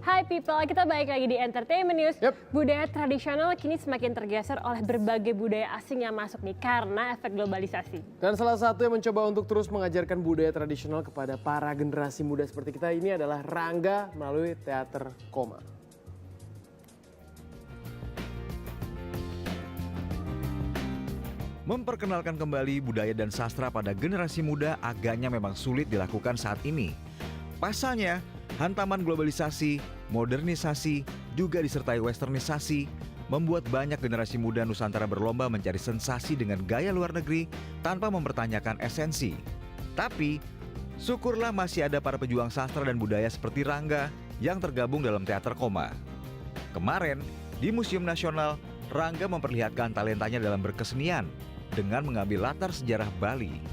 Hai people, kita balik lagi di Entertainment News. Yep. Budaya tradisional kini semakin tergeser oleh berbagai budaya asing yang masuk nih karena efek globalisasi. Dan salah satu yang mencoba untuk terus mengajarkan budaya tradisional kepada para generasi muda seperti kita ini adalah Rangga melalui teater koma. Memperkenalkan kembali budaya dan sastra pada generasi muda agaknya memang sulit dilakukan saat ini. Pasalnya, hantaman globalisasi, modernisasi, juga disertai westernisasi, membuat banyak generasi muda Nusantara berlomba mencari sensasi dengan gaya luar negeri tanpa mempertanyakan esensi. Tapi, syukurlah masih ada para pejuang sastra dan budaya seperti Rangga yang tergabung dalam teater koma. Kemarin, di Museum Nasional, Rangga memperlihatkan talentanya dalam berkesenian dengan mengambil latar sejarah Bali.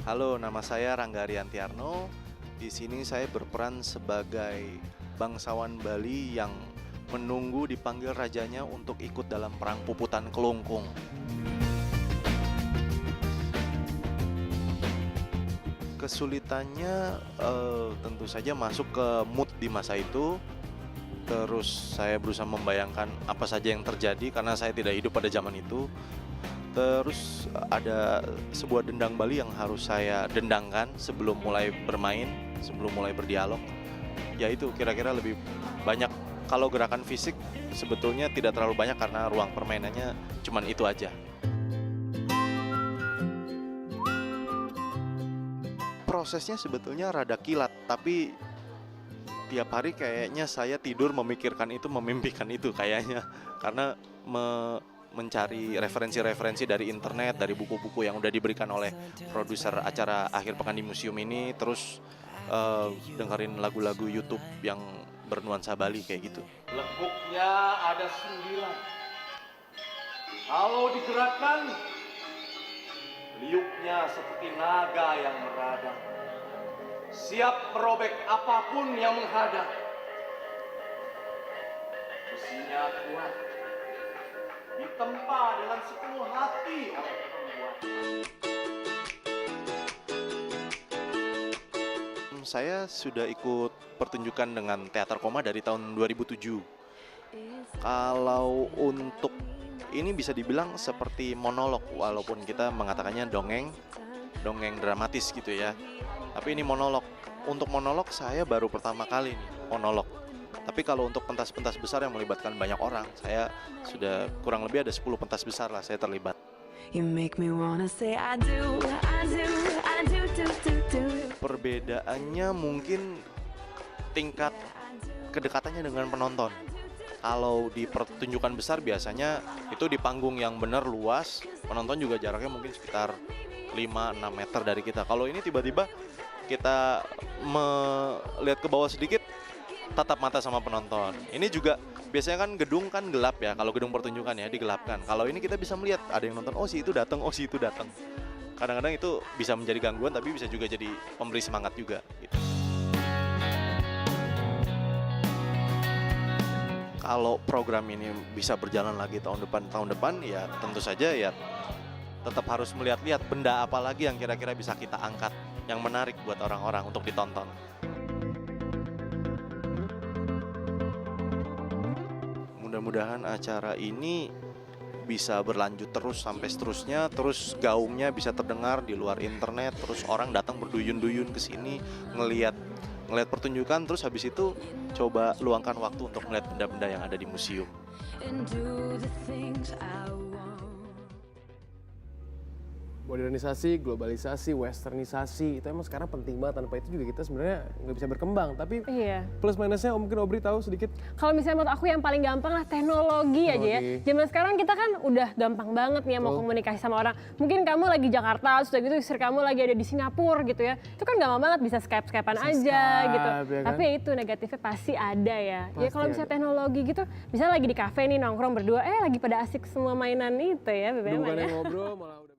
Halo, nama saya Rangga Ariantiarno. Di sini saya berperan sebagai bangsawan Bali yang menunggu dipanggil rajanya untuk ikut dalam perang Puputan Kelungkung. Kesulitannya tentu saja masuk ke mood di masa itu. Terus saya berusaha membayangkan apa saja yang terjadi karena saya tidak hidup pada zaman itu. Terus ada sebuah dendang Bali yang harus saya dendangkan sebelum mulai bermain, sebelum mulai berdialog. Ya itu kira-kira lebih banyak. Kalau gerakan fisik sebetulnya tidak terlalu banyak karena ruang permainannya cuman itu aja. Prosesnya sebetulnya rada kilat, tapi tiap hari kayaknya saya tidur memikirkan itu, memimpikan itu kayaknya. Karena mencari referensi-referensi dari internet, dari buku-buku yang udah diberikan oleh produser acara Akhir Pekan di Museum ini. Terus dengerin lagu-lagu YouTube yang bernuansa Bali kayak gitu. Lekuknya ada 9. Kalau digerakkan, liuknya seperti naga yang meradang. Siap merobek apapun yang menghadang. Besinya kuat, ditempa dengan sepenuh hati oleh pembuat. Saya sudah ikut pertunjukan dengan teater koma dari tahun 2007. Kalau untuk ini bisa dibilang seperti monolog, walaupun kita mengatakannya dongeng dramatis gitu ya. Tapi ini monolog. Untuk monolog saya baru pertama kali nih monolog. Tapi kalau untuk pentas-pentas besar yang melibatkan banyak orang, saya sudah kurang lebih ada 10 pentas besar lah saya terlibat. You make me wanna say I do, I do, I do, do, do, do. Perbedaannya mungkin tingkat kedekatannya dengan penonton. Kalau di pertunjukan besar biasanya itu di panggung yang benar luas, penonton juga jaraknya mungkin sekitar 5-6 meter dari kita. Kalau ini tiba-tiba kita melihat ke bawah sedikit, tatap mata sama penonton. Ini juga biasanya kan gedung kan gelap ya, kalau gedung pertunjukan ya digelapkan. Kalau ini kita bisa melihat ada yang nonton, oh si itu datang, oh si itu datang. Kadang-kadang itu bisa menjadi gangguan tapi bisa juga jadi pemberi semangat juga gitu. Kalau program ini bisa berjalan lagi tahun depan ya tentu saja ya tetap harus melihat-lihat benda apa lagi yang kira-kira bisa kita angkat yang menarik buat orang-orang untuk ditonton. Mudah-mudahan acara ini bisa berlanjut terus sampai seterusnya, terus gaungnya bisa terdengar di luar internet, terus orang datang berduyun-duyun ke sini ngelihat pertunjukan, terus habis itu coba luangkan waktu untuk melihat benda-benda yang ada di museum. And do the things I want. Modernisasi, globalisasi, westernisasi itu emang sekarang penting banget. Tanpa itu juga kita sebenarnya nggak bisa berkembang. Tapi Iya. plus minusnya mungkin Obri tahu sedikit. Kalau misalnya menurut aku yang paling gampang lah teknologi aja ya. Zaman sekarang kita kan udah gampang banget nih ya mau komunikasi sama orang. Mungkin kamu lagi Jakarta, terus udah gitu istri kamu lagi ada di Singapura gitu ya. Itu kan gampang banget bisa Skype-Skypean aja gitu. Ya kan? Tapi ya itu negatifnya pasti ada ya. Ya Pasti kalau misalnya ada. teknologi gitu, misalnya lagi di kafe nih nongkrong berdua, lagi pada asik semua mainan itu ya BBM Bukan ya. yang ngobrol malah udah.